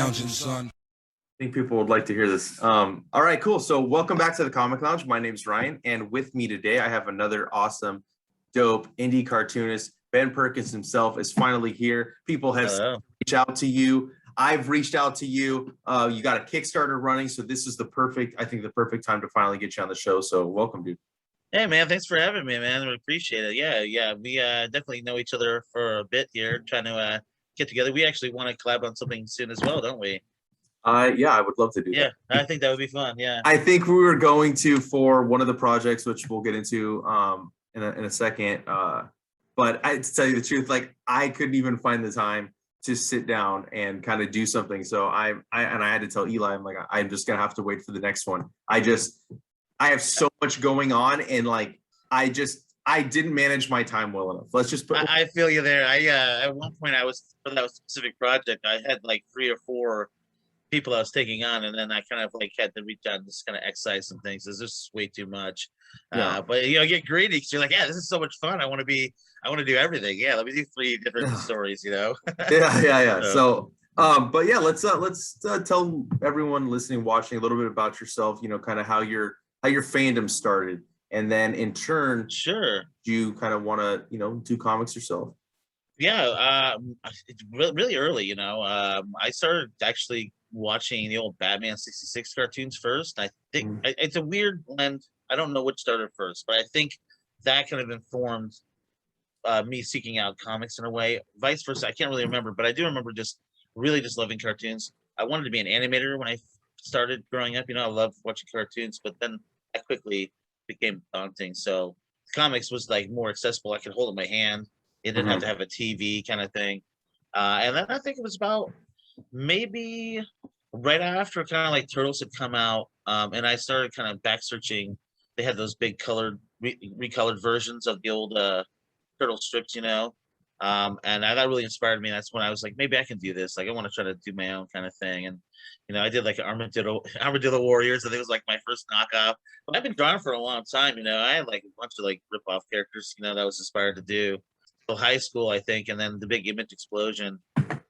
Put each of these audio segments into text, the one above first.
lounging, son. I think people would like to hear this. All right, cool. So welcome back to the Comic Lounge. My name's Ryan, and with me today, I have another awesome, dope indie cartoonist. Ben Perkins himself is finally here. People have reached out to you. I've reached out to you. You got a Kickstarter running, so this is the perfect time to finally get you on the show. So welcome, dude. Hey man, thanks for having me, man. We appreciate it. Yeah. We definitely know each other for a bit here, trying to get together. We actually want to collab on something soon as well, don't we? Yeah, I would love to do that. Yeah, I think that would be fun. Yeah. I think we were going to for one of the projects, which we'll get into in a second. But to tell you the truth, like I couldn't even find the time to sit down and kind of do something. So I had to tell Eli, I'm like, I'm just gonna have to wait for the next one. I have so much going on, and like I didn't manage my time well enough. Let's just put. I feel you there. At one point I was for that specific project, I had like 3 or 4 people I was taking on, and then I kind of like had to reach out and just kind of excise some things. This is way too much. Yeah. But you know, get greedy because you're like, yeah, this is so much fun. I want to do everything. Yeah, let me do 3 different stories, you know. Yeah. So but yeah, let's tell everyone listening, watching a little bit about yourself, you know, kind of how your fandom started, and then in turn, sure, you kind of want to, you know, do comics yourself. Yeah, it's really early, you know. I started actually watching the old Batman 66 cartoons first. I think it's a weird blend. I don't know which started first, but I think that kind of informed me seeking out comics in a way. Vice versa, I can't really remember, but I do remember just really just loving cartoons. I wanted to be an animator when I started growing up. You know, I loved watching cartoons, but then I quickly became daunting. So comics was like more accessible. I could hold it in my hand. It didn't have to have a TV kind of thing. And then I think it was about maybe right after kind of like Turtles had come out, and I started kind of back searching. They had those big colored, recolored versions of the old Turtle strips, you know. And that really inspired me. That's when I was like, maybe I can do this. Like, I want to try to do my own kind of thing. And you know, I did like Armadillo Warriors. I think it was like my first knockoff. But I've been drawing for a long time. You know, I had like a bunch of like rip-off characters, you know, that I was inspired to do. So high school, I think, and then the big image explosion,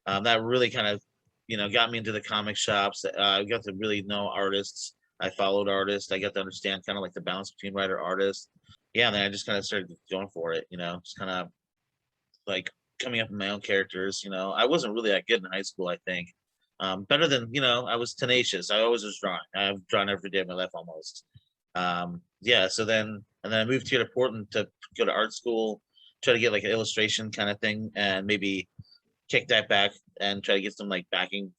that really kind of, you know, got me into the comic shops. I got to really know artists. I followed artists. I got to understand kind of like the balance between writer artist. Yeah, and then I just kind of started going for it, you know, just kind of like coming up with my own characters. You know, I wasn't really that good in high school, I think. Better than, you know, I was tenacious. I always was drawing. I've drawn every day of my life almost. Yeah, so then I moved here to Portland to go to art school, try to get like an illustration kind of thing, and maybe kick that back and try to get some like backing,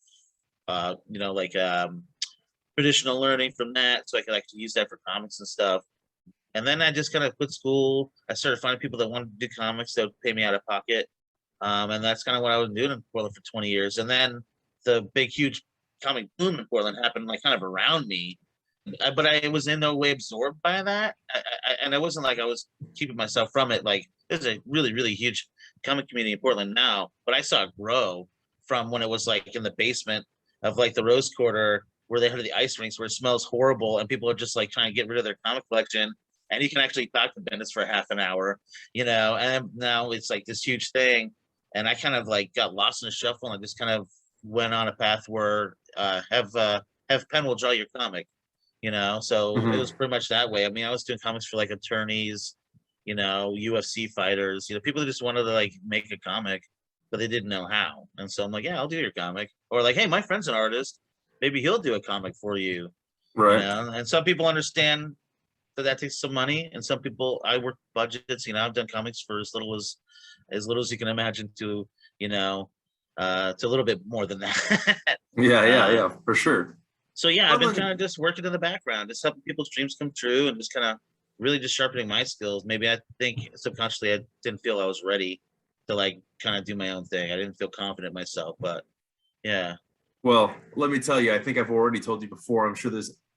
you know, like traditional learning from that, so I could actually use that for comics and stuff. And then I just kind of quit school. I started finding people that wanted to do comics that would pay me out of pocket, and that's kind of what I was doing in Portland for 20 years. And then the big, huge comic boom in Portland happened like kind of around me, but I was in no way absorbed by that, and I wasn't like I was keeping myself from it. Like, there's a really, really huge comic community in Portland now, but I saw it grow from when it was like in the basement of like the Rose Quarter, where they had the ice rinks, where it smells horrible, and people are just like trying to get rid of their comic collection. And you can actually talk to Bendis for half an hour, you know. And now it's like this huge thing, and I kind of like got lost in the shuffle, and I just kind of went on a path where have Penn will draw your comic, you know. So it was pretty much that way. I mean, I was doing comics for like attorneys, you know, UFC fighters, you know, people that just wanted to like make a comic, but they didn't know how. And so I'm like, yeah, I'll do your comic. Or like, hey, my friend's an artist, maybe he'll do a comic for you, Right. You know? And some people understand that takes some money, and some people, I work budgets. You know, I've done comics for as little as you can imagine to, you know, to a little bit more than that. Yeah, for sure. So yeah, I've been kind of just working in the background, just helping people's dreams come true, and just kind of really just sharpening my skills. Maybe I think subconsciously I didn't feel I was ready to like kind of do my own thing. I didn't feel confident myself, but yeah. Well, let me tell you, I think I've already told you before. I'm sure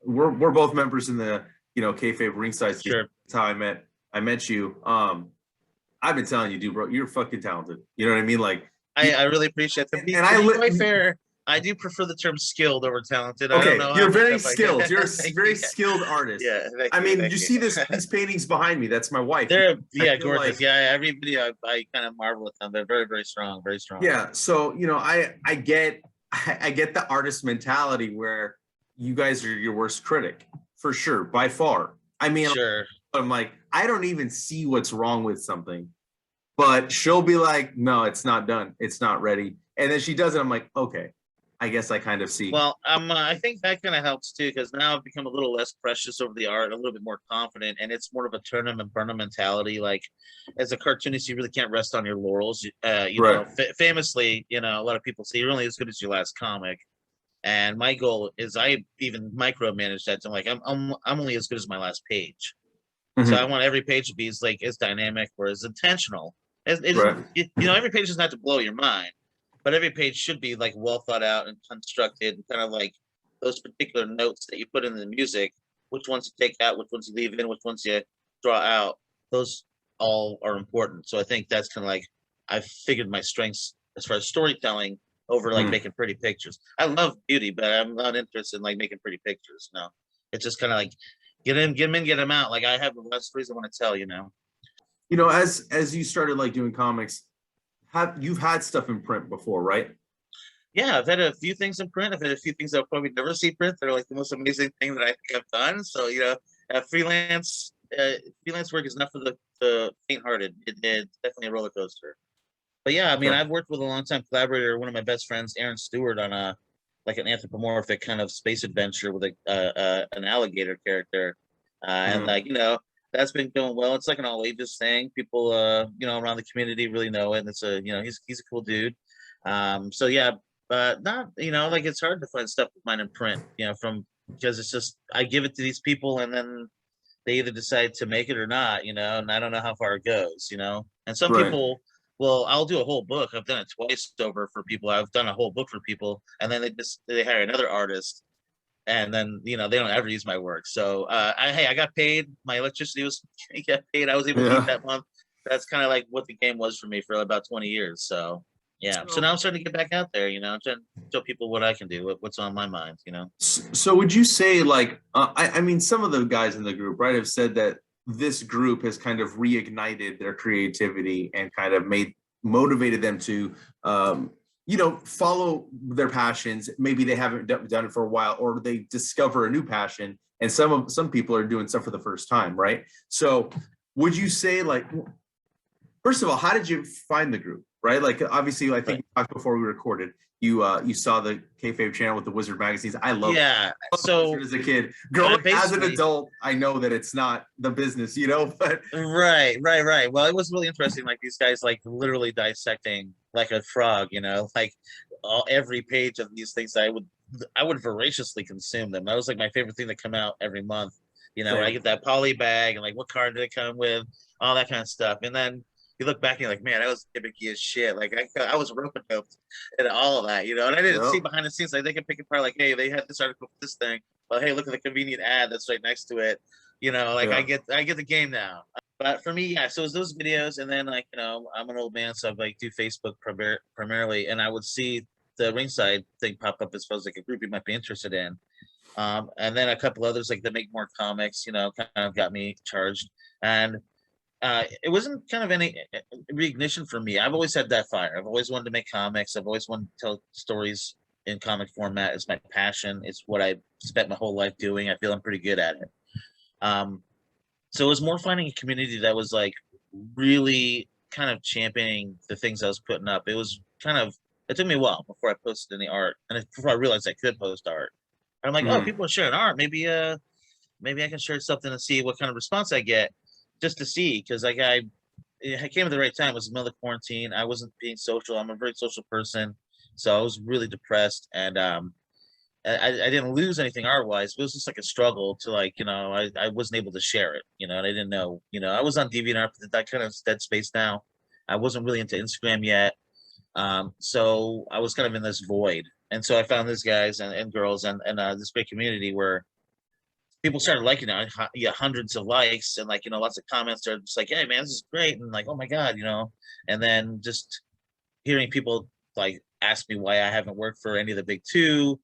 we're both members in the, you know, kayfabe ringside. Sure. That's how I met you. I've been telling you, dude, bro, you're fucking talented. You know what I mean? Like, I really appreciate that. And I live quite fair. I do prefer the term skilled over talented. Okay, I don't know, you're very skilled. You're a very skilled artist. Yeah. I mean, you see these paintings behind me. That's my wife. They're gorgeous. Like, yeah, every video I kind of marvel at them. They're very, very strong, very strong. Yeah. So, you know, I get I get the artist mentality where you guys are your worst critic for sure, by far. I mean, Sure. I'm like, I don't even see what's wrong with something, but she'll be like, no, it's not done. It's not ready. And then she does it. I'm like, okay, I guess I kind of see. Well, I think that kind of helps too, because now I've become a little less precious over the art, a little bit more confident, and it's more of a turn 'em and burn 'em mentality. Like, as a cartoonist, you really can't rest on your laurels. You know, Right. famously, you know, a lot of people say you're only as good as your last comic, and my goal is I even micromanage that. To like, I'm only as good as my last page. So I Mhm. want every page to be as like as dynamic or as intentional. As it Right. isn't, you know, every page doesn't have to blow your mind, but every page should be like well thought out and constructed, and kind of like those particular notes that you put in the music, which ones you take out, which ones you leave in, which ones you draw out. Those all are important. So I think that's kind of like I've figured my strengths as far as storytelling over like Mhm. making pretty pictures. I love beauty, but I'm not interested in like making pretty pictures. No, it's just kind of like get him in, get him out. Like I have a lot of stories I want to tell, you know. As you started like doing comics, have you've had stuff in print before, right? Yeah, I've had a few things in print. I've had a few things I'll probably never see print. They're like the most amazing thing that I think I've done. So, you know, freelance work is not for the faint-hearted. It's definitely a roller coaster. But yeah, I mean, Okay. I've worked with a longtime collaborator, one of my best friends, Aaron Stewart, on a like an anthropomorphic kind of space adventure with an alligator character, and Mhm. like you know that's been going well. It's like an all ages thing. People, you know, around the community really know it. And it's a you know he's a cool dude. So yeah, but not you know like it's hard to find stuff of mine in print. You know, from because it's just I give it to these people and then they either decide to make it or not, you know, and I don't know how far it goes, you know. And some Right. people, well, I'll do a whole book. I've done it twice over for people. I've done a whole book for people, and then they hire another artist, and then you know they don't ever use my work. So hey, I got paid. My electricity was I got paid. I was able to eat Yeah. that month. That's kind of like what the game was for me for about 20 years. So yeah. So now So, I'm starting to get back out there, you know, trying to show people what I can do, what's on my mind, you know. so would you say like I mean some of the guys in the group, right, have said that this group has kind of reignited their creativity and kind of made motivated them to follow their passions. Maybe they haven't done it for a while, or they discover a new passion. And some people are doing stuff for the first time, right? So would you say like first of all, how did you find the group? Right, like obviously, I think Right. we talked before we recorded. You saw the kayfabe channel with the Wizard magazines. I love Yeah. Wizard So as a kid. Growing as an basically, adult, I know that it's not the business, but right. Well, it was really interesting. Like these guys, like literally dissecting like a frog. You know, like every page of these things, I would voraciously consume them. That was like my favorite thing to come out every month. You know, when I same. get that poly bag and like what card did it come with, all that kind of stuff. And then you look back and you're like, man, that was gimmicky as shit. Like I was rope doped and all of that. You know, and I didn't see Yep. behind the scenes. Like they can pick apart. Like, hey, they had this article for this thing. Well, hey, look at the convenient ad that's right next to it. You know, like Yeah. I get the game now. But for me, yeah, so it was those videos, and then like you know, I'm an old man, so I like do Facebook primarily, and I would see the ringside thing pop up as far as like a group you might be interested in, and then a couple others like that make more comics, you know, kind of got me charged, and it wasn't kind of any reignition for me. I've always had that fire. I've always wanted to make comics. I've always wanted to tell stories in comic format. It's my passion. It's what I spent my whole life doing. I feel I'm pretty good at it. Um, so it was more finding a community that was like really kind of championing the things I was putting up. It was kind of it took me a while before I posted any art, and before I realized I could post art. And I'm like, oh, Mhm. people are sharing art. Maybe I can share something and see what kind of response I get, just to see because like I came at the right time. It was the middle of quarantine. I wasn't being social. I'm a very social person, so I was really depressed and I didn't lose anything art wise. It was just like a struggle to like, you know, I wasn't able to share it, you know, and I didn't know, you know, I was on DeviantArt, but that kind of dead space now. I wasn't really into Instagram yet. So I was kind of in this void. And so I found these guys and girls and this great community where people started liking it. Yeah, hundreds of likes and like, you know, lots of comments are just like, hey man, this is great. And like, oh my God, you know, and then just hearing people like ask me why I haven't worked for any of the big two,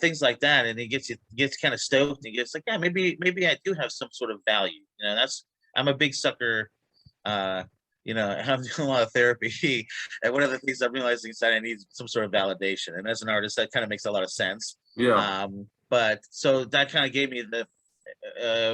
things like that, and it gets kind of stoked and gets like, yeah, maybe I do have some sort of value. You know, that's I'm a big sucker. Uh, you know, I'm doing a lot of therapy, and one of the things I'm realizing is that I need some sort of validation. And as an artist, that kind of makes a lot of sense. Yeah. But so that kind of gave me the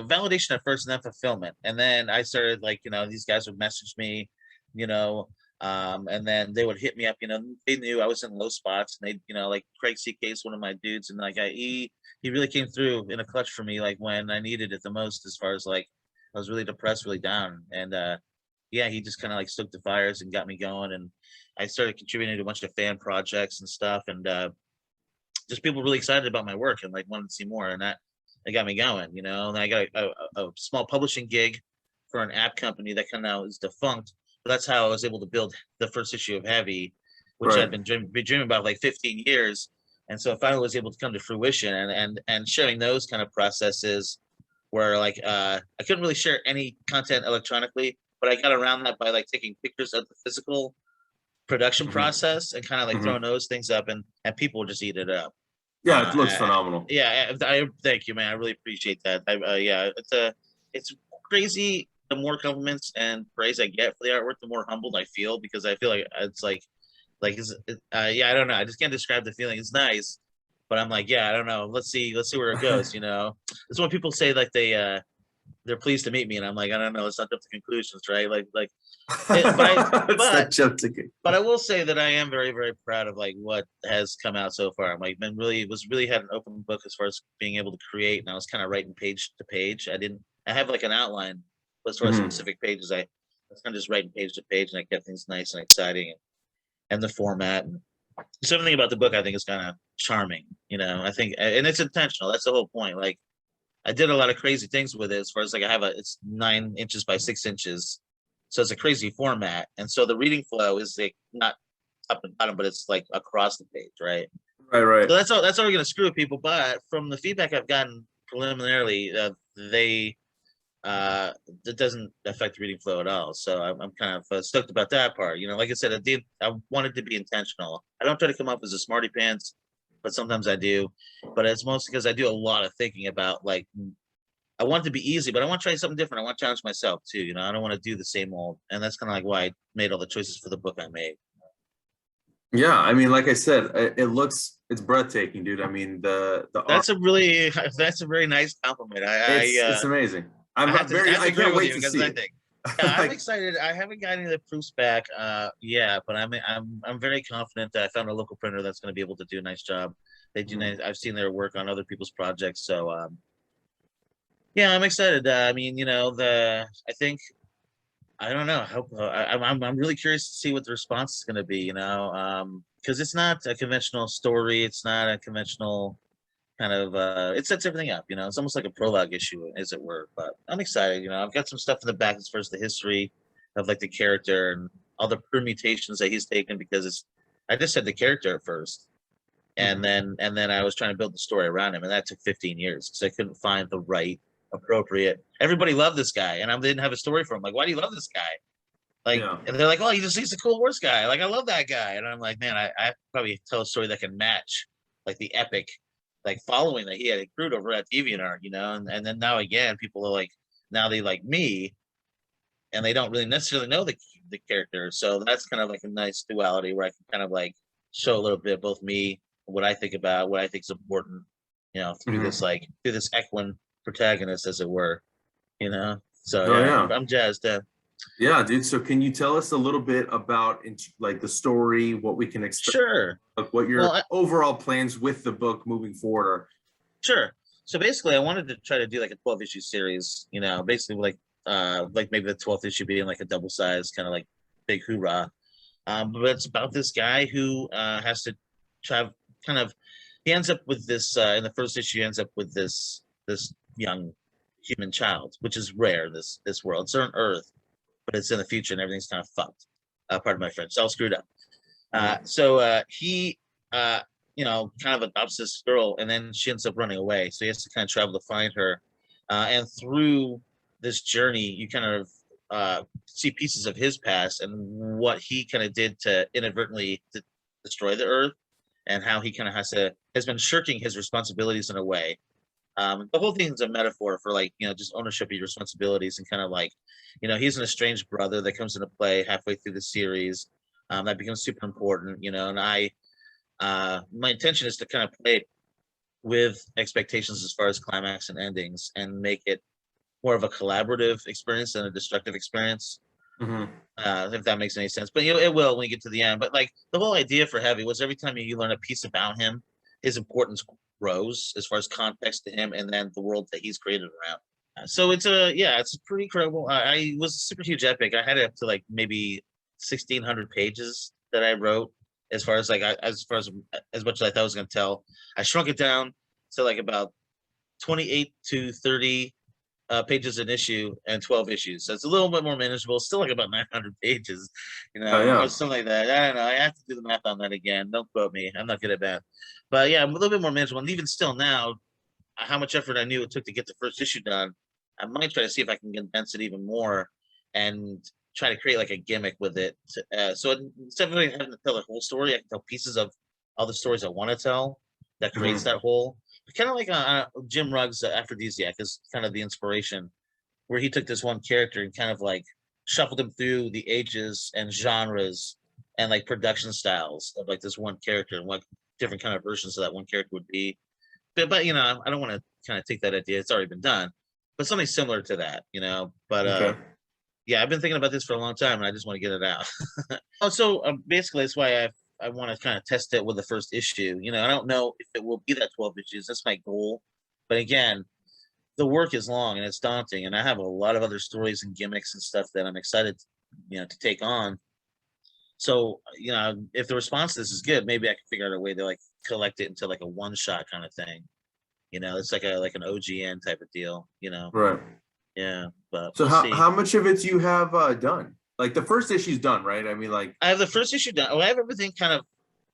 validation at first, and then fulfillment. And then I started like, you know, these guys would message me, you know, and then they would hit me up. You know, they knew I was in low spots, and they, you know, like Craig CK's one of my dudes, and like he really came through in a clutch for me, like when I needed it the most, as far as like I was really depressed, really down, and yeah, he just kind of like stoked the fires and got me going, and I started contributing to a bunch of fan projects and stuff, and just people really excited about my work and like wanted to see more, and that got me going, you know. And I got a small publishing gig for an app company that kind of is defunct, but that's how I was able to build the first issue of Heavy, which Right. I'd been dreaming about like 15 years. And so I finally was able to come to fruition, and sharing those kind of processes where like I couldn't really share any content electronically, but I got around that by like taking pictures of the physical production Hmm. process and kind of like Hmm. throwing those things up, and people would just eat it up. Yeah, it looks phenomenal. Yeah, I thank you, man. I really appreciate that. Yeah, it's crazy. The more compliments and praise I get for the artwork, the more humbled I feel, because I feel like it's like yeah, I don't know. I just can't describe the feeling. It's nice, but I'm like, yeah, I don't know. Let's see where it goes. You know, it's when people say like they're pleased to meet me, and I'm like, I don't know. Let's not jump to conclusions, right? Like, It's but that jump ticket. but I will say that I am very, very proud of like what has come out so far. I'm like been really was really had an open book as far as being able to create, and I was kind of writing page to page. I have like an outline, but as far as Hmm. specific pages, I was kind of just writing page to page, and I kept things nice and exciting, and the format and something about the book I think is kind of charming. You know, I think, and it's intentional. That's the whole point. Like I did a lot of crazy things with it, as far as like it's 9 inches by 6 inches, so it's a crazy format, and so the reading flow is like not up and bottom, but it's like across the page, right? Right, right. So that's all going to screw with people. But from the feedback I've gotten preliminarily, they it doesn't affect the reading flow at all. So I'm kind of stoked about that part. You know, like I said, I wanted to be intentional. I don't try to come up as a smarty pants, but sometimes I do. But it's mostly because I do a lot of thinking about like I want it to be easy, but I want to try something different. I want to challenge myself too. You know, I don't want to do the same old, and that's kind of like why I made all the choices for the book I made. Yeah, I mean, like I said, it's breathtaking, dude. I mean, the art, That's a very nice compliment. it's amazing. I have to I agree can't with wait you, to because see I it. think, yeah, I'm Like, excited. I haven't got any of the proofs back, yeah, but I'm very confident that I found a local printer that's going to be able to do a nice job. They do nice. I've seen their work on other people's projects, so yeah, I'm excited. I mean, you know, I think I don't know. I hope I'm really curious to see what the response is going to be. You know, because it's not a conventional story. It's not a conventional kind of. It sets everything up. You know, it's almost like a prologue issue, as it were. But I'm excited. You know, I've got some stuff in the back as far as the history of like the character and all the permutations that he's taken, because it's. I just said the character at first, and mhm. then I was trying to build the story around him, and that took 15 years because I couldn't find the right appropriate. Everybody loved this guy, and I didn't have a story for him. Like, why do you love this guy? Like, Yeah. and they're like, oh, he's a cool horse guy. Like, I love that guy. And I'm like, man, I have to probably tell a story that can match like the epic like following that he had accrued over at DeviantArt, you know. And then now again, people are like, now they like me, and they don't really necessarily know the character. So that's kind of like a nice duality where I can kind of like show a little bit of both me, what I think about, what I think is important, you know, Hmm. through this equine protagonist, as it were, you know. So Oh yeah, yeah. I'm jazzed. Yeah, dude. So can you tell us a little bit about like the story, what we can expect, Sure. like what Well, your overall plans with the book moving forward are? sure. So basically, I wanted to try to do like a 12 issue series, you know, basically like maybe the 12th issue being like a double size kind of like big hoorah. But it's about this guy who has to travel kind of he ends up with this in the first issue he ends up with this young human child, which is rare in this world. It's on Earth, but it's in the future and everything's kind of fucked. Pardon my French, it's all screwed up. So he, uh, you know, kind of adopts this girl, and then she ends up running away. So he has to kind of travel to find her. And through this journey, you kind of see pieces of his past and what he kind of did to inadvertently destroy the Earth, and how he kind of has been shirking his responsibilities in a way. The whole thing is a metaphor for like, just ownership of your responsibilities and kind of like, he's an estranged brother that comes into play halfway through the series. That becomes super important, and my intention is to kind of play with expectations as far as climax and endings and make it more of a collaborative experience than a destructive experience. Mhm. If that makes any sense. But it will when you get to the end. But like the whole idea for Heavy was every time you learn a piece about him, his importance grows as far as context to him and then the world that he's created around. So it's pretty incredible. I was a super huge epic. I had it up to like maybe 1,600 pages that I wrote. As far as like as far as much as I thought I was going to tell, I shrunk it down to like about 28 to 30 pages an issue and 12 issues. So it's a little bit more manageable. Still like about 900 pages, Oh or yeah. something like that. I don't know. I have to do the math on that again. Don't quote me. I'm not good at math. But yeah, I'm a little bit more manageable. And even still now, how much effort I knew it took to get the first issue done, I might try to see if I can condense it even more and try to create like a gimmick with it. So instead of having to tell the whole story, I can tell pieces of all the stories I want to tell that creates Mhm. that whole. Kind of like Jim Rugg's Aphrodisiac is kind of the inspiration, where he took this one character and kind of like shuffled him through the ages and genres and like production styles of like this one character and what different kind of versions of that one character would be. But I don't want to kind of take that idea. It's already been done, but something similar to that, But Okay. yeah, I've been thinking about this for a long time, and I just want to get it out. So basically, that's why I want to kind of test it with the first issue. I don't know if it will be that 12 issues. That's my goal. But again, the work is long and it's daunting, and I have a lot of other stories and gimmicks and stuff that I'm excited, to take on. So, if the response to this is good, maybe I can figure out a way to like collect it into like a one shot kind of thing. It's like an OGN type of deal. Right. Yeah, but So we'll how see. much of it do you have done? Like the first issue's done, right? I mean, like. I have the first issue done. Oh, I have everything kind of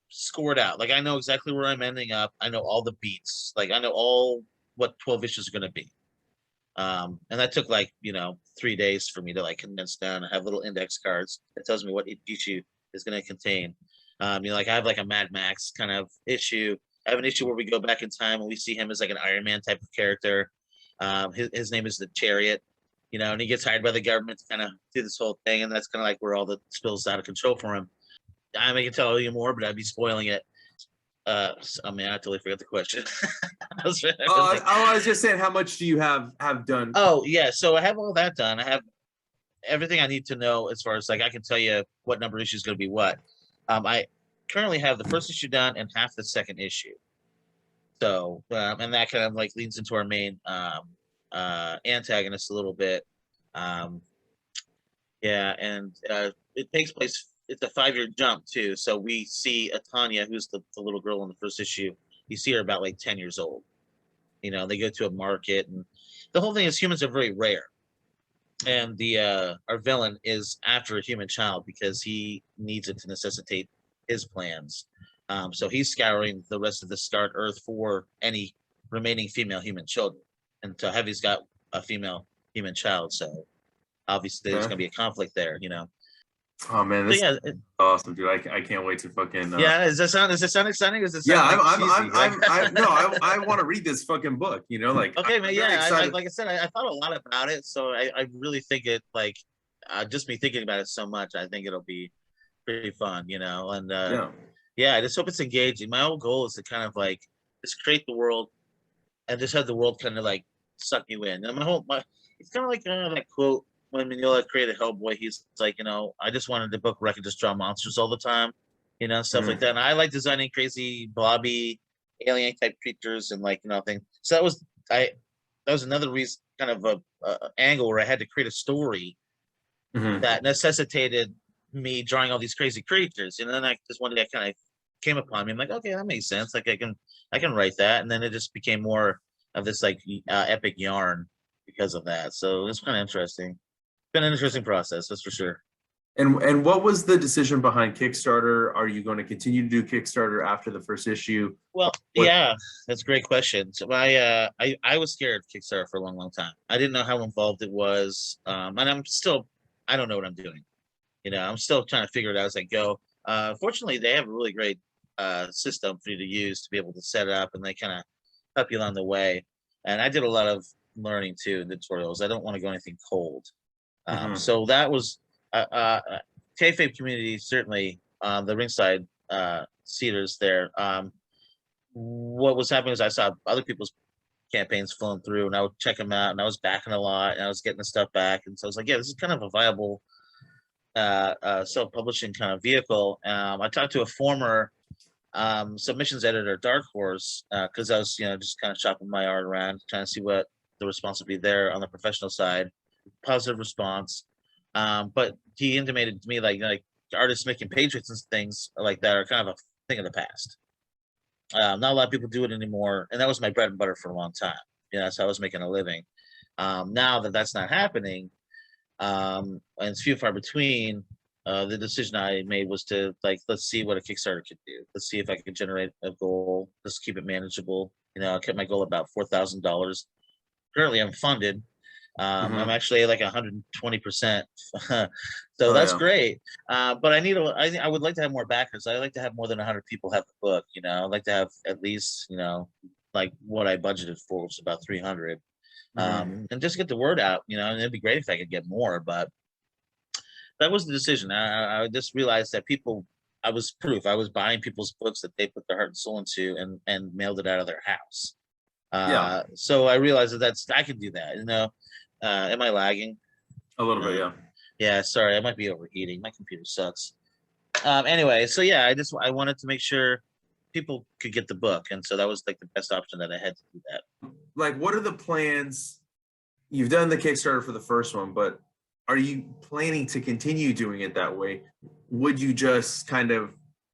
scored out. Like I know exactly where I'm ending up. I know all the beats. Like I know all what 12 issues are going to be. And that took like 3 days for me to like condense down. I have little index cards that tells me what issue is going to contain. Like I have like a Mad Max kind of issue. I have an issue where we go back in time and we see him as like an Iron Man type of character. His name is the Chariot, and he gets hired by the government to kind of do this whole thing, and that's kind of like where all the spills out of control for him. I may tell you more, but I'd be spoiling it. I mean, I totally forgot the question. I was just saying, how much do you have done? Oh yeah, so I have all that done. I have everything I need to know as far as like I can tell you what number issue is going to be what. I currently have the first issue done and half the second issue. So and that kind of like leads into our main antagonist a little bit. Um, yeah, and it takes place. It's a 5-year jump too. So we see Atanya, who's the little girl in the first issue. You see her about like 10 years old. They go to a market, and the whole thing is humans are very rare. And the our villain is after a human child because he needs it to necessitate his plans. So he's scouring the rest of the Starred Earth for any remaining female human children. And so Heavy's got a female human child, so obviously there's Okay. going to be a conflict there. Oh man, So this yeah, is awesome, dude. I can't wait to fucking. yeah. Does it sound exciting? Or does it Yeah, sound like cheesy? I want to read this fucking book. Like Okay, man. I'm very Yeah, excited. like I said, I thought a lot about it, so I really think it like just me thinking about it so much. I think it'll be pretty fun. And Yeah. yeah, I just hope it's engaging. My whole goal is to kind of like just create the world and just have the world kind of like suck you in. And my it's kind of like that quote when Mignola created Hellboy. He's like, I just wanted the book where I could just draw monsters all the time, stuff like that. Mhm. And I like designing crazy blobby alien type creatures and like thing. So that was another reason, kind of a angle where I had to create a story Mhm. that necessitated me drawing all these crazy creatures. And then I just one day I kind of came upon me. I'm like, okay, that makes sense. Like I can write that. And then it just became more of this like epic yarn because of that. So it's kind of interesting. It's been an interesting process, that's for sure. And what was the decision behind Kickstarter? Are you going to continue to do Kickstarter after the first issue? Well, What? yeah, that's a great question. So I was scared of Kickstarter for a long, long time. I didn't know how involved it was. And I don't know what I'm doing. I'm still trying to figure it out as I go. Fortunately, they have a really great system for you to use to be able to set it up, and they kind of help you along the way. and I did a lot of learning too in the tutorials. I don't want to go anything cold. Mhm. So that was kayfabe community, certainly the ringside seaters there. What was happening is I saw other people's campaigns flowing through, and I would check them out, and I was backing a lot, and I was getting the stuff back, and so I was like, yeah, this is kind of a viable self-publishing kind of vehicle. I talked to a former submissions editor, Dark Horse, because I was, just kind of shopping my art around, trying to see what the response would be there on the professional side. Positive response, but he intimated to me like artists making page rates and things like that are kind of a thing of the past. Not a lot of people do it anymore, and that was my bread and butter for a long time. So I was making a living. Now that that's not happening, and it's few and far between, the decision I made was to let's see what a Kickstarter could do. Let's see if I could generate a goal. Let's keep it manageable. I kept my goal about $4,000. Currently, I'm funded. I'm actually like 120%, so that's great. But I would like to have more backers. I like to have more than 100 people have the book. I'd like to have at least like what I budgeted for was about 300, and just get the word out. And it'd be great if I could get more, but that was the decision. I just realized that I was proof. I was buying people's books that they put their heart and soul into, and mailed it out of their house. So I realized that I can do that. Am I lagging? A little bit, yeah. Yeah, sorry, I might be overheating. My computer sucks. Anyway, so yeah, I wanted to make sure people could get the book, and so that was like the best option that I had to do that. Like, what are the plans? You've done the Kickstarter for the first one, but are you planning to continue doing it that way? Would you just kind of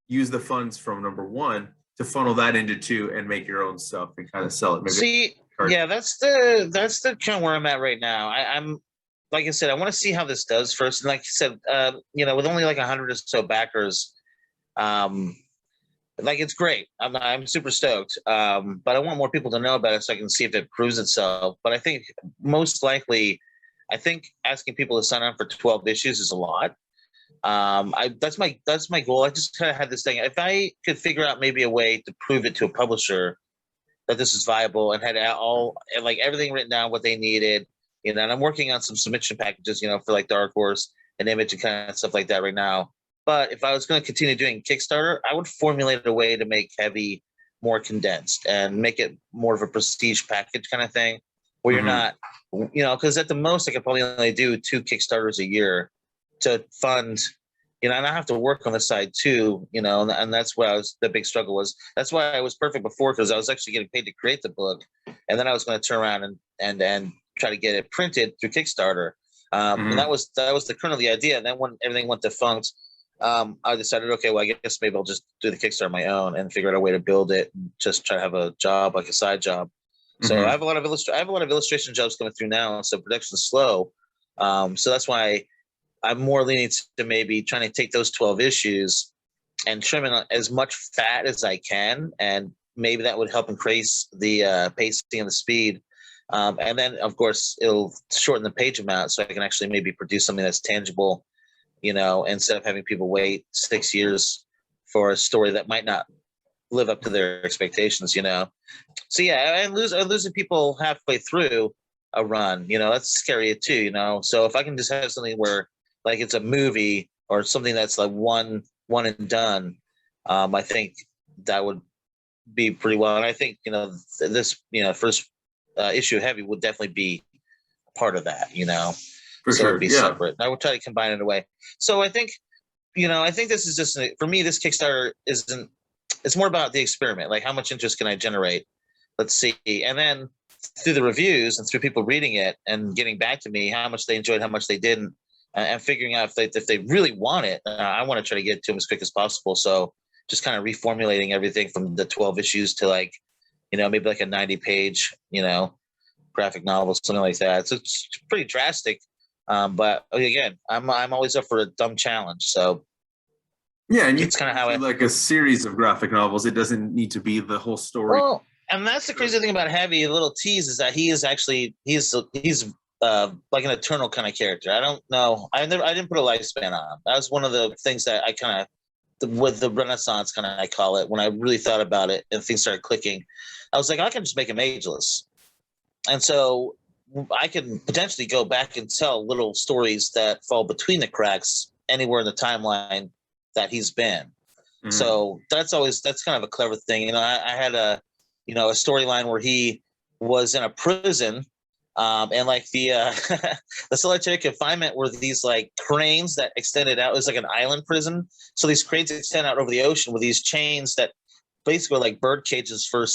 use the funds from number one to funnel that into two and make your own stuff and kind of sell it? Maybe. Yeah, that's the kind of where I'm at right now. I'm like I said, I want to see how this does first. And like I said, with only like 100 or so backers, it's great. I'm super stoked. But I want more people to know about it so I can see if it proves itself. But I think most likely, asking people to sign up for 12 issues is a lot. That's my goal. I just kind of had this thing. If I could figure out maybe a way to prove it to a publisher that this is viable and had everything written down, what they needed, and I'm working on some submission packages, for like Dark Horse and Image and kind of stuff like that right now. But if I was going to continue doing Kickstarter, I would formulate a way to make Heavy more condensed and make it more of a prestige package kind of thing where you're not, because at the most I could probably only do 2 Kickstarters a year to fund, and I have to work on the side too, and that's where the big struggle was. That's why I was perfect before, because I was actually getting paid to create the book, and then I was going to turn around and try to get it printed through Kickstarter. And that was the kernel of the idea. And then when everything went defunct, I decided, okay, well, I guess maybe I'll just do the Kickstarter on my own and figure out a way to build it and just try to have a job, like a side job. So I have a lot of illustration jobs coming through now, so production's slow. So that's why I'm more leaning to maybe trying to take those 12 issues and trim in as much fat as I can, and maybe that would help increase the pacing and the speed. And then, of course, it'll shorten the page amount, so I can actually maybe produce something that's tangible, instead of having people wait 6 years for a story that might not live up to their expectations. So yeah, and losing people halfway through a run, that's scary too. So if I can just have something where, like, it's a movie or something that's like one and done, I think that would be pretty well. And I think this first issue of Heavy would definitely be part of that. For so sure, it'd be yeah. separate. I would try to combine it away. So I think this is just, for me, this Kickstarter isn't. It's more about the experiment. Like, how much interest can I generate? Let's see, and then through the reviews and through people reading it and getting back to me how much they enjoyed, how much they didn't. And figuring out if they really want it, I want to try to get to them as quick as possible. So just kind of reformulating everything from the 12 issues to maybe like a 90-page, graphic novel, something like that. So it's pretty drastic. But again, I'm always up for a dumb challenge. So yeah, and it's kind of how like a series of graphic novels. It doesn't need to be the whole story. Well, and that's the crazy thing about Heavy. A little tease is that he's like an eternal kind of character. I don't know. I didn't put a lifespan on him. That was one of the things that I kind of, with the Renaissance kind of, I call it, when I really thought about it and things started clicking. I was like, I can just make him ageless. And so I can potentially go back and tell little stories that fall between the cracks anywhere in the timeline that he's been. So that's kind of a clever thing. You know, I had a storyline where he was in a prison, and like the the solitary confinement were these like cranes that extended out. It was like an island prison. So these cranes extend out over the ocean with these chains that basically like bird cages for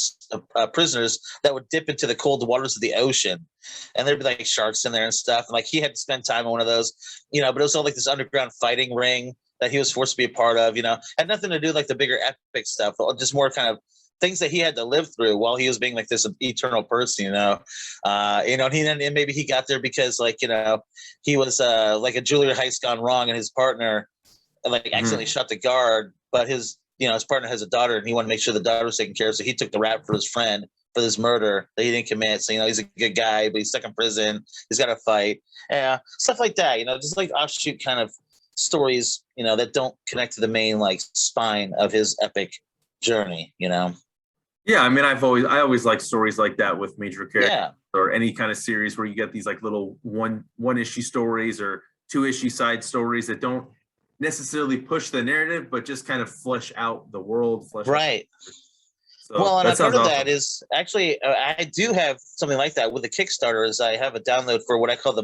prisoners that would dip into the cold waters of the ocean, and there'd be like sharks in there and stuff. And like he had to spend time in one of those, but it was all like this underground fighting ring that he was forced to be a part of. Had nothing to do with like the bigger epic stuff, but just more kind of things that he had to live through while he was being like this eternal person. And maybe he got there because like he was like a jewelry heist gone wrong, and his partner like accidentally shot the guard, but his partner has a daughter, and he wanted to make sure the daughter was taken care of. So he took the rap for his friend for this murder that he didn't commit. So, he's a good guy, but he's stuck in prison. He's got to fight. Yeah, stuff like that, just like offshoot kind of stories, that don't connect to the main like spine of his epic journey, Yeah, I mean, I always like stories like that with major characters, Yeah. or any kind of series where you get these like little one issue stories or 2-issue side stories that don't necessarily push the narrative, but just kind of flesh out the world. Right. So well, and a part of awesome. that is actually I do have something like that with the Kickstarter. Is I have a download for what I call the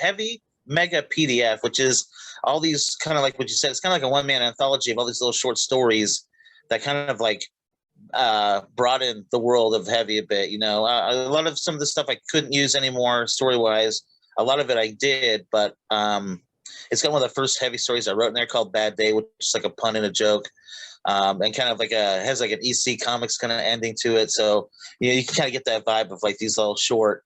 heavy mega PDF, which is all these kind of like what you said. It's kind of like a one-man anthology of all these little short stories that kind of like broaden the world of Heavy a bit. A lot of some of the stuff I couldn't use anymore story-wise. A lot of it I did, but it's got one of the first Heavy stories I wrote in there called Bad Day, which is like a pun and a joke. And kind of like has like an EC Comics kind of ending to it. So, you can kind of get that vibe of like these little short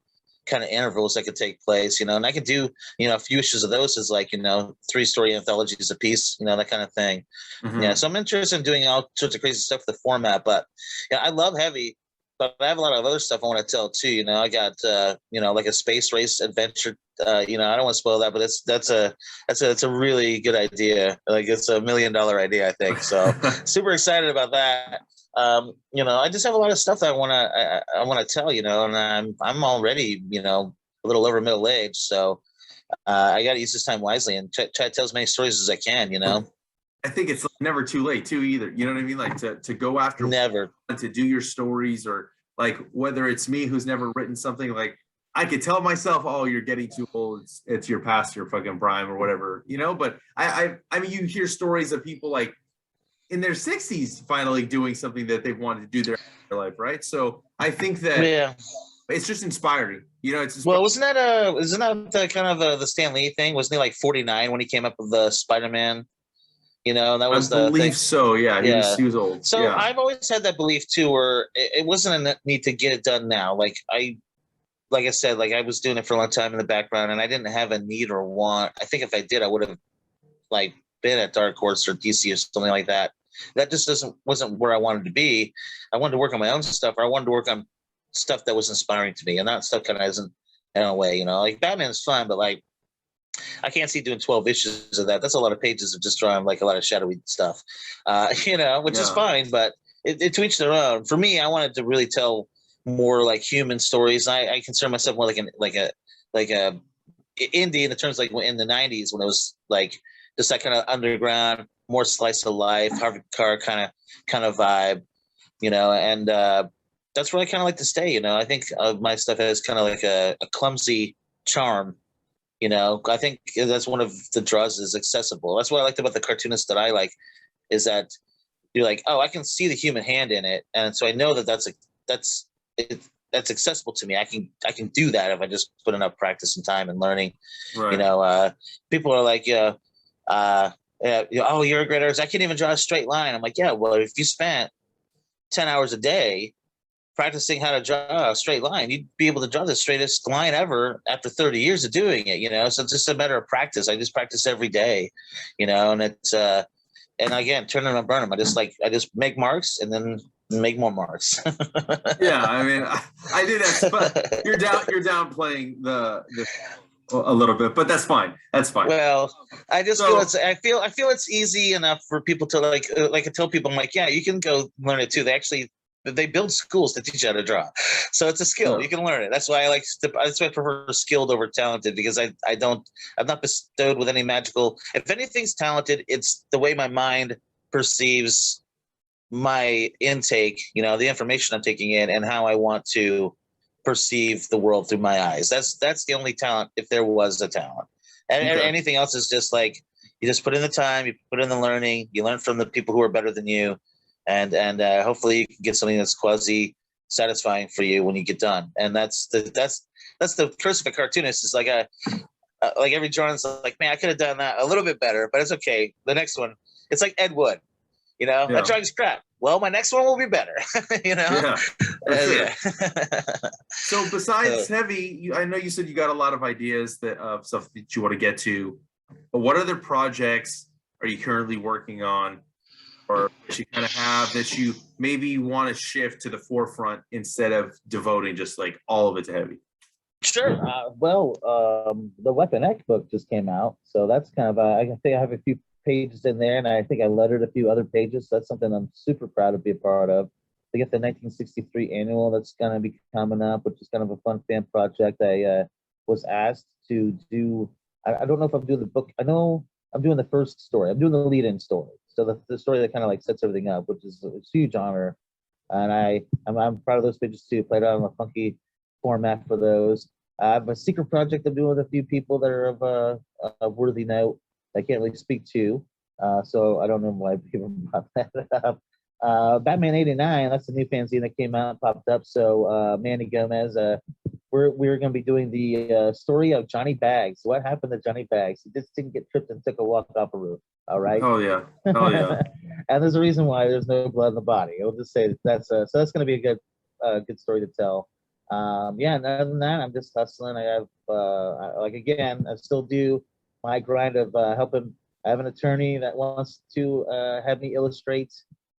kind of intervals that could take place, and I could do, a few issues of those as like, 3-story anthologies a piece, that kind of thing. Yeah. So I'm interested in doing all sorts of crazy stuff with the format, but I love Heavy, but I have a lot of other stuff I want to tell too. I got, like a space race adventure. I don't want to spoil that, but that's a really good idea. Like it's $1 million idea, I think. So super excited about that. I just have a lot of stuff that I want to tell, and I'm already, a little over middle age. So I got to use this time wisely and try to tell as many stories as I can, I think it's never too late too either. You know what I mean? Like to go after, never, to do your stories, or like whether it's me who's never written something, like I could tell myself, oh, you're getting too old. It's your past your fucking prime or whatever, but I mean, you hear stories of people like in their 60s finally doing something that they've wanted to do their life, right? So I think that it's just inspiring. It's just, well, isn't that the kind of the Stan Lee thing? Wasn't he like 49 when he came up with the Spider-Man? That was I the believe thing. so. Yeah, he was old. So yeah. I've always had that belief too, where it wasn't a need to get it done now. Like I said, like I was doing it for a long time in the background, and I didn't have a need or want. I think if I did, I would have like been at Dark Horse or DC or something like that. That just wasn't where I wanted to be. I wanted to work on my own stuff, or I wanted to work on stuff that was inspiring to me, and that stuff kind of isn't in a way, like Batman's fun, but like I can't see doing 12 issues of that. That's a lot of pages of just drawing like a lot of shadowy stuff, which is fine, but it to each their own. For me, I wanted to really tell more like human stories. I consider myself more like a indie in the terms like in the 90s when it was like just that kind of underground, more slice of life, Harvard Car kind of vibe, and that's where I kind of like to stay. I think my stuff has kind of like a clumsy charm. I think that's one of the draws is accessible. That's what I liked about the cartoonists that I like is that you're like, oh, I can see the human hand in it, and so I know that's accessible to me. I can do that if I just put enough practice and time and learning. Right. People are like, oh, you're a great artist. I can't even draw a straight line. I'm like, yeah, well, if you spent 10 hours a day practicing how to draw a straight line, you'd be able to draw the straightest line ever after 30 years of doing it, so it's just a matter of practice. I just practice every day, and it's and again, turn them and burn them. I just make marks and then make more marks. Yeah, I mean, I did that, but you're downplaying the a little bit, but that's fine. Well, I just feel it's easy enough for people to like I tell people, I'm like, yeah, you can go learn it too. They actually they build schools to teach you how to draw. So it's a skill. Yeah. You can learn it. That's why that's why I prefer skilled over talented, because I'm not bestowed with any magical. If anything's talented, it's the way my mind perceives my intake, the information I'm taking in and how I want to perceive the world through my eyes. That's the only talent, if there was a talent. And Okay. anything else is just like, you just put in the time, you put in the learning, you learn from the people who are better than you, and hopefully you can get something that's quasi satisfying for you when you get done. And that's the curse of a cartoonist, is like every drawing's like, man, I could have done that a little bit better, but it's okay. The next one, it's like Ed Wood, that drawing's crap. Well, my next one will be better. Yeah, for sure. Yeah. So besides Heavy, I know you said you got a lot of ideas of stuff that you want to get to, but what other projects are you currently working on, or that you kind of have that you maybe want to shift to the forefront instead of devoting just like all of it to Heavy? Sure. The Weapon X book just came out, so that's kind of I think I have a few pages in there, and I think I lettered a few other pages. So that's something I'm super proud to be a part of. They get the 1963 annual that's going to be coming up, which is kind of a fun fan project. I was asked to do. I don't know if I'm doing the book. I know I'm doing the first story. I'm doing the lead-in story. So the story that kind of like sets everything up, which is a huge honor. And I'm proud of those pages too. Played out on a funky format for those. I have a secret project I'm doing with a few people that are of a worthy note I can't really speak to. So I don't know why people brought that up. Batman '89, that's a new fanzine that came out and popped up. So Manny Gomez, we're going to be doing the story of Johnny Bags. What happened to Johnny Bags? He just didn't get tripped and took a walk off a roof. All right. Oh yeah. And there's a reason why there's no blood in the body. I'll just say that's so that's going to be a good story to tell. And other than that, I'm just hustling. I have I still do my grind of helping. I have an attorney that wants to have me illustrate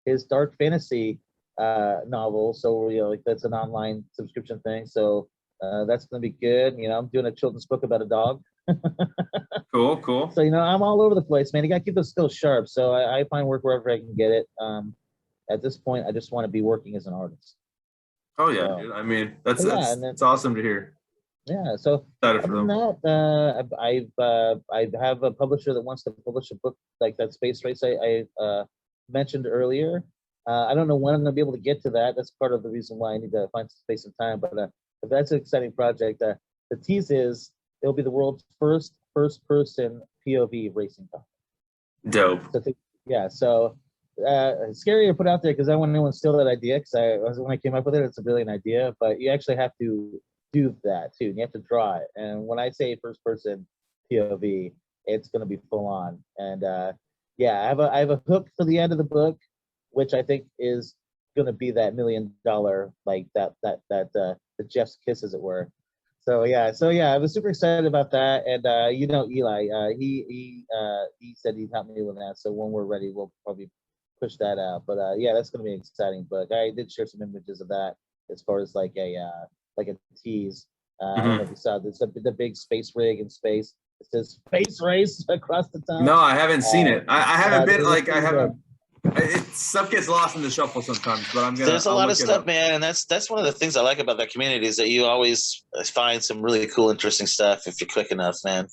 his dark fantasy novel. So that's an online subscription thing. So that's gonna be good. I'm doing a children's book about a dog. Cool. So I'm all over the place, man. You gotta keep those skills sharp. So I find work wherever I can get it. At this point, I just want to be working as an artist. Oh yeah, dude. I mean, that's awesome to hear. Yeah. So other than that, I have a publisher that wants to publish a book like that Space Race I mentioned earlier. I don't know when I'm gonna be able to get to that. That's part of the reason why I need to find some space and time. But if that's an exciting project, the tease is it'll be the world's first person POV racing car. Dope. So scary to put out there because I want anyone to steal that idea. Because when I came up with it, it's a brilliant idea. But you actually have to do that too. You have to draw it. And when I say first person POV, it's going to be full on. And I have a hook for the end of the book, which I think is going to be that $1 million, like that the Jeff's kiss, as it were. So I was super excited about that. And Eli, he said he'd help me with that. So when we're ready, we'll probably push that out. But that's going to be an exciting book. I did share some images of that as far as like a tease. I don't know if you saw this, the big space rig in space. It says Space Race across the top. No, I haven't seen it. I haven't been like I haven't. Stuff gets lost in the shuffle sometimes, but I'm gonna. There's a lot of stuff, man, and that's one of the things I like about that community is that you always find some really cool, interesting stuff if you're quick enough, man.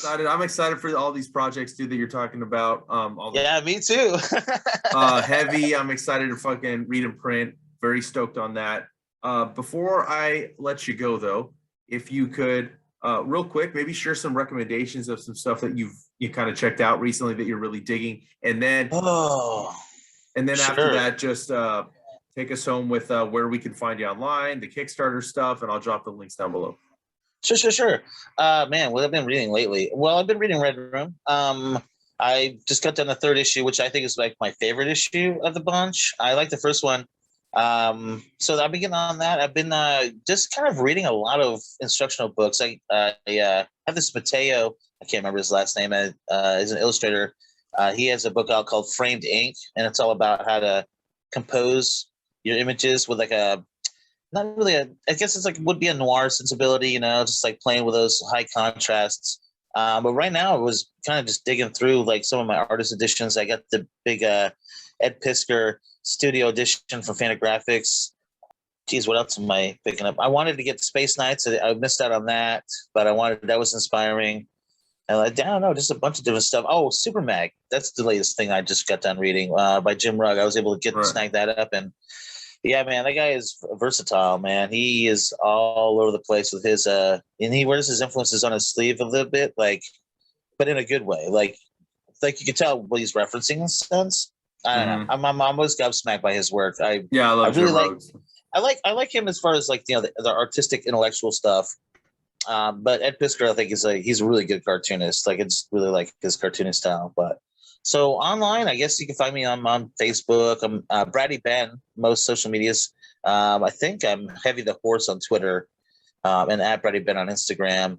I'm excited for all these projects, dude, that you're talking about. Me too. Heavy. I'm excited to fucking read and print. Very stoked on that. Before I let you go, though, if you could, real quick, maybe share some recommendations of some stuff that you kind of checked out recently that you're really digging, and then after that, just take us home with where we can find you online, the Kickstarter stuff, and I'll drop the links down below. Sure. Man, what I've been reading lately? Well, I've been reading Red Room. I just got done the third issue, which I think is like my favorite issue of the bunch. I like the first one. So I've been getting on that. I've been just kind of reading a lot of instructional books. I have this Mateo, I can't remember his last name, is an illustrator. He has a book out called Framed Ink, and it's all about how to compose your images with like I guess it's like would be a noir sensibility, just like playing with those high contrasts. But right now I was kind of just digging through like some of my artist editions. I got the big Ed Piskor Studio Edition from Fantagraphics. Geez, what else am I picking up? I wanted to get Space Knights. I missed out on that, but that was inspiring. And I don't know, just a bunch of different stuff. Oh, Super Mag. That's the latest thing I just got done reading by Jim Rugg. I was able to snag that up. And yeah, man, that guy is versatile, man. He is all over the place with his, and he wears his influences on his sleeve a little bit, like, but in a good way. Like you can tell what he's referencing in a sense. I don't know. I'm always gobsmacked by his work. I love Jim Rugg. I like him as far as like, the artistic intellectual stuff. But Ed Piskor, I think, he's a really good cartoonist. Like, it's really like his cartooning style. But so online, I guess you can find me on Facebook. I'm Braddy Ben, most social medias. I think I'm Heavy the Horse on Twitter, and at Braddy Ben on Instagram.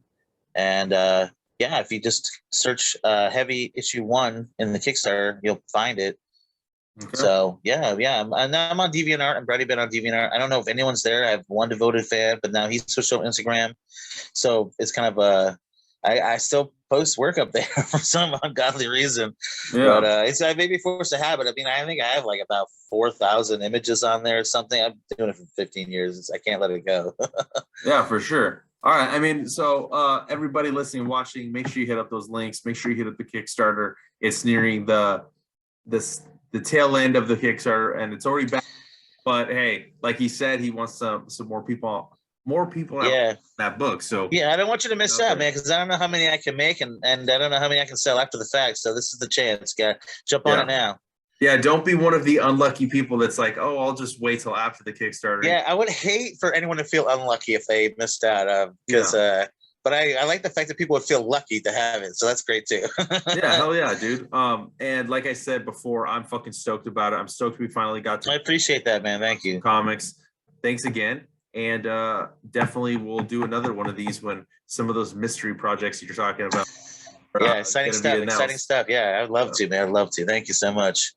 And yeah, if you just search Heavy Issue 1 in the Kickstarter, you'll find it. Okay. So yeah, and I'm on DeviantArt. I'm Braddy Ben on DeviantArt. I don't know if anyone's there. I have one devoted fan, but now he's switched on Instagram, so it's kind of I still post work up there for some ungodly reason. Yeah. But I may be forced to habit. I mean, I think I have like about 4,000 images on there or something. I've been doing it for 15 years. I can't let it go. Yeah, for sure. All right. I mean, so everybody listening and watching, make sure you hit up those links. Make sure you hit up the Kickstarter. It's nearing the tail end of the Kickstarter, and it's already back. But hey, like he said, he wants some more people out that book. So yeah, I don't want you to miss out, man, because I don't know how many I can make, and I don't know how many I can sell after the fact. So this is the chance, guy. Jump on it now. Yeah, don't be one of the unlucky people that's like, oh, I'll just wait till after the Kickstarter. Yeah, I would hate for anyone to feel unlucky if they missed out, because but I like the fact that people would feel lucky to have it. So that's great too. Yeah, hell yeah, dude. And like I said before, I'm fucking stoked about it. I'm stoked we finally got to. I appreciate that, man. Thank you. Comics. Thanks again. And definitely we'll do another one of these when some of those mystery projects you're talking about. Yeah, exciting stuff. Yeah, I'd love to, man. I'd love to. Thank you so much.